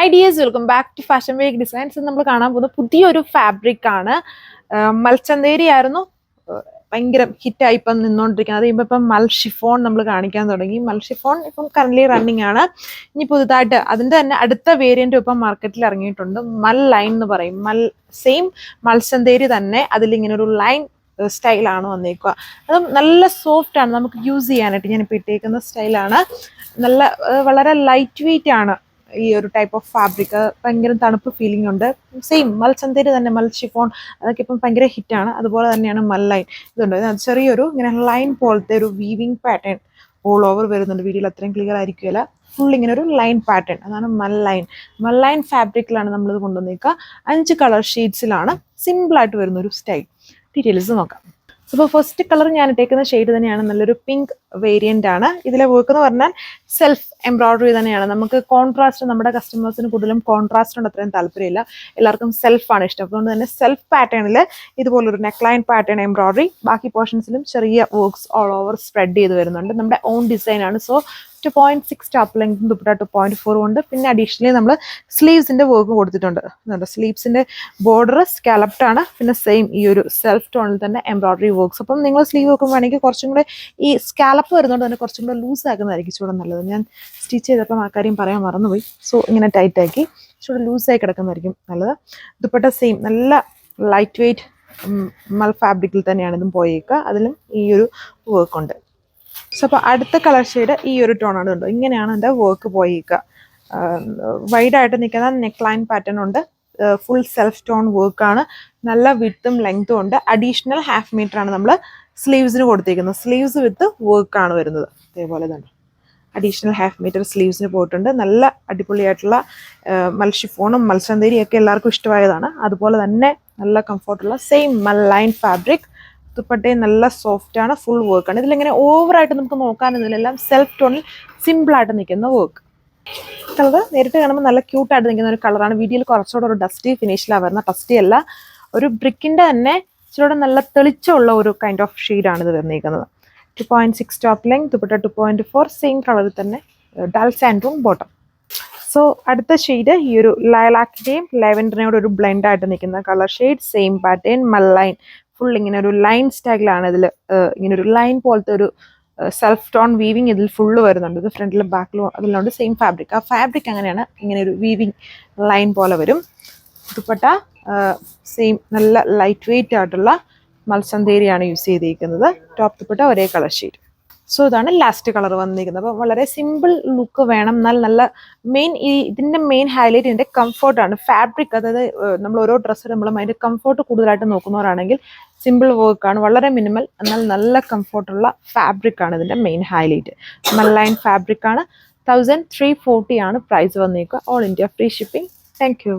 High dears, welcome back to fashion week designs. നമ്മൾ കാണാൻ പോകുന്ന പുതിയൊരു ഫാബ്രിക് ആണ്. മൽച്ചന്തേരി ആയിരുന്നു ഭയങ്കര ഹിറ്റായി ഇപ്പം നിന്നുകൊണ്ടിരിക്കുന്നത്. അത് കഴിയുമ്പോൾ ഇപ്പം മൽ ഷിഫോൺ നമ്മൾ കാണിക്കാൻ തുടങ്ങി. മൽ ഷിഫോൺ ഇപ്പം കറന്റ് റണ്ണിങ് ആണ്. ഇനി പുതുതായിട്ട് അതിൻ്റെ തന്നെ അടുത്ത വേരിയൻറ്റും ഇപ്പം മാർക്കറ്റിൽ ഇറങ്ങിയിട്ടുണ്ട്. മൽ ലൈൻ എന്ന് പറയും. സെയിം മൽച്ചന്തേരി തന്നെ അതിലിങ്ങനെ ഒരു ലൈൻ സ്റ്റൈലാണ് വന്നേക്കുക. അത് നല്ല സോഫ്റ്റ് ആണ്, നമുക്ക് യൂസ് ചെയ്യാനായിട്ട്. ഞാനിപ്പോൾ ഇട്ടേക്കുന്ന സ്റ്റൈലാണ്. വളരെ ലൈറ്റ് വെയിറ്റ് ആണ് ഈ ഒരു ടൈപ്പ് ഓഫ് ഫാബ്രിക്. ഭയങ്കര തണുപ്പ് ഫീലിംഗ് ഉണ്ട്. സെയിം മൽച്ചന്തേരി തന്നെ, മൽ ഷിഫോൺ അതൊക്കെ ഇപ്പം ഭയങ്കര ഹിറ്റാണ്. അതുപോലെ തന്നെയാണ് മൽ ലൈൻ. ഇതുണ്ട്, ചെറിയൊരു ഇങ്ങനെ ലൈൻ പോലത്തെ ഒരു വീവിങ് പാറ്റേൺ ഓൾ ഓവർ വരുന്നുണ്ട്. വീഡിയോയിൽ അത്രയും ക്ലിയർ ആയിരിക്കുമല്ല. ഫുൾ ഇങ്ങനെ ഒരു ലൈൻ പാറ്റേൺ, അതാണ് മൽ ലൈൻ. മൽ ലൈൻ ഫാബ്രിക്കിലാണ് നമ്മളിത് കൊണ്ടുവന്നേക്കുക. 5 കളർ ഷെയ്ഡ്സിലാണ് സിമ്പിളായിട്ട് വരുന്ന ഒരു സ്റ്റൈൽ. ഡീറ്റെയിൽസ് നോക്കാം. അപ്പോൾ ഫസ്റ്റ് കളർ ഞാൻ ഇട്ടേക്കുന്ന ഷെയ്ഡ് തന്നെയാണ്, നല്ലൊരു പിങ്ക് വേരിയൻ്റ് ആണ്. ഇതിലെ വർക്ക് എന്ന് പറഞ്ഞാൽ സെൽഫ് എംബ്രോയിഡറി തന്നെയാണ്. നമുക്ക് കോൺട്രാസ്റ്റ്, നമ്മുടെ കസ്റ്റമേഴ്സിന് കൂടുതലും കോൺട്രാസ്റ്റിനോട് അത്രയും താല്പര്യമില്ല, എല്ലാവർക്കും സെൽഫാണ് ഇഷ്ടം. അതുകൊണ്ട് തന്നെ സെൽഫ് പാറ്റേണിൽ ഇതുപോലൊരു നെക്ക് ലൈൻ പാറ്റേൺ എംബ്രോയിഡറി, ബാക്കി പോർഷൻസിലും ചെറിയ വർക്ക്സ് ഓൾ ഓവർ സ്പ്രെഡ് ചെയ്ത് വരുന്നുണ്ട്. നമ്മുടെ ഓൺ ഡിസൈൻ ആണ്. സോ 2.6 ടാപ്പ് ലെങ്തും ദുപ്പട്ട 2.4 ഉണ്ട്. പിന്നെ അഡീഷണലി നമ്മൾ സ്ലീവ്സിൻ്റെ വർക്ക് കൊടുത്തിട്ടുണ്ട്. സ്ലീവ്സിൻ്റെ ബോർഡർ സ്കാലപ്ഡ് ആണ്. പിന്നെ സെയിം ഈ ഒരു സെൽഫ് ടോണിൽ തന്നെ എംബ്രോയിഡറി വർക്ക്സ്. അപ്പം നിങ്ങൾ സ്ലീവ് വെക്കുമ്പോഴാണെങ്കിൽ കുറച്ചും കൂടെ ഈ സ്കാലപ്പ് വരുന്നതുകൊണ്ട് തന്നെ കുറച്ചും കൂടെ ലൂസ് ആക്കുന്നതായിരിക്കും ചൂടെ നല്ലത്. ഞാൻ സ്റ്റിച്ച് ചെയ്തപ്പം ആ കാര്യം പറയാൻ മറന്നുപോയി. സോ ഇങ്ങനെ ടൈറ്റ് ആക്കി ചൂടെ ലൂസായി കിടക്കുന്നതായിരിക്കും നല്ലത്. ദുപ്പട്ട സെയിം നല്ല ലൈറ്റ് വെയിറ്റ് മൽ ഫാബ്രിക്കിൽ തന്നെയാണ് ഇതും പോയേക്കുക. അതിലും ഈ ഒരു വർക്ക് ഉണ്ട്. സോ അപ്പോൾ അടുത്ത കളർ ഷെയ്ഡ് ഈ ഒരു ടോണാണ്. ഉണ്ടോ, ഇങ്ങനെയാണ് എൻ്റെ വർക്ക് പോയേക്കുക. വൈഡായിട്ട് നിൽക്കുന്ന നെക്ക് ലൈൻ പാറ്റേൺ ഉണ്ട്. ഫുൾ സെൽഫ് ടോൺ വർക്കാണ്. നല്ല വിഡ്ത്തും ലെങ്ത്തും ഉണ്ട്. അഡീഷണൽ ഹാഫ് മീറ്റർ ആണ് നമ്മൾ സ്ലീവ്സിന് കൊടുത്തിരിക്കുന്നത്. സ്ലീവ്സ് വിത്ത് വർക്കാണ് വരുന്നത്. അതേപോലെ തന്നെ അഡീഷണൽ ഹാഫ് മീറ്റർ സ്ലീവ്സിന് പോയിട്ടുണ്ട്. നല്ല അടിപൊളിയായിട്ടുള്ള മൽ ഷിഫോണും മൽച്ചന്തേരിയും ഒക്കെ എല്ലാവർക്കും ഇഷ്ടമായതാണ്. അതുപോലെ തന്നെ നല്ല കംഫർട്ടുള്ള സെയിം മൽ ലൈൻ ഫാബ്രിക്. ദുപ്പട്ടയും നല്ല സോഫ്റ്റ് ആണ്, ഫുൾ വർക്കാണ്. ഇതിലിങ്ങനെ ഓവറായിട്ട് നമുക്ക് നോക്കാനൊന്നുമില്ല, എല്ലാം സെൽഫ് ടോണിൽ സിമ്പിളായിട്ട് നിൽക്കുന്ന വർക്ക്. കളർ നേരിട്ട് കാണുമ്പോൾ നല്ല ക്യൂട്ടായിട്ട് നിൽക്കുന്ന ഒരു കളറാണ്. വീഡിയോയിൽ കുറച്ചുകൂടെ ഒരു ഡസ്റ്റി ഫിനിഷിലാണ് വരുന്നത്. ഡസ്റ്റി അല്ല, ഒരു ബ്രിക്കിൻ്റെ തന്നെ ഇച്ചിരി നല്ല തെളിച്ചമുള്ള ഒരു കൈൻഡ് ഓഫ് ഷെയ്ഡാണ് ഇത് വരുന്നിരിക്കുന്നത്. 2.6 ടോപ്പ് ലെങ്ത്, ദുപ്പട്ട 2.4, സെയിം കളറിൽ തന്നെ ഡൾ സാൻഡൂൺ ബോട്ടം. സോ അടുത്ത ഷെയ്ഡ് ഈ ഒരു ലൈലാക്കിൻ്റെയും ലാവൻഡറിനെയും ഒരു ബ്ലെൻഡായിട്ട് നിൽക്കുന്ന കളർ ഷെയ്ഡ്. സെയിം പാറ്റേൺ മൽ ലൈൻ. ഫുൾ ഇങ്ങനെ ഒരു ലൈൻ സ്റ്റൈലാണ്. ഇതിൽ ഇങ്ങനെ ഒരു ലൈൻ പോലത്തെ ഒരു സെൽഫ് ടോൺ വീവിങ് ഇതിൽ ഫുള്ള് വരുന്നുണ്ട്. ഇത് ഫ്രണ്ടിലും ബാക്കിലും അതിലുണ്ട്. Same fabric. ആ ഫാബ്രിക് അങ്ങനെയാണ്, ഇങ്ങനെ ഒരു വീവിങ് ലൈൻ പോലെ വരും. ദുപ്പട്ട സെയിം നല്ല ലൈറ്റ് വെയിറ്റ് ആയിട്ടുള്ള മൽച്ചന്തേരിയാണ് യൂസ് ചെയ്തിരിക്കുന്നത്. ടോപ്പ് ദുപ്പട്ട ഒരേ കളർ ഷെയ്ഡ്. സോ ഇതാണ് ലാസ്റ്റ് കളർ വന്നിരിക്കുന്നത്. അപ്പോൾ വളരെ സിമ്പിൾ ലുക്ക് വേണം, എന്നാൽ നല്ല ഇതിൻ്റെ മെയിൻ ഹൈലൈറ്റ് ഇതിൻ്റെ കംഫർട്ടാണ്. ഫാബ്രിക്, അതായത് നമ്മൾ ഓരോ ഡ്രസ്സ് ഇടുമ്പോഴും അതിൻ്റെ കംഫർട്ട് കൂടുതലായിട്ട് നോക്കുന്നവരാണെങ്കിൽ സിമ്പിൾ വർക്കാണ്, വളരെ മിനിമൽ, എന്നാൽ നല്ല കംഫർട്ടുള്ള ഫാബ്രിക്കാണ് ഇതിൻ്റെ മെയിൻ ഹൈലൈറ്റ്. മൽ ലൈൻ ഫാബ്രിക്കാണ്. 1340 ആണ് പ്രൈസ് വന്നേക്കുക. All India free shipping. Thank U.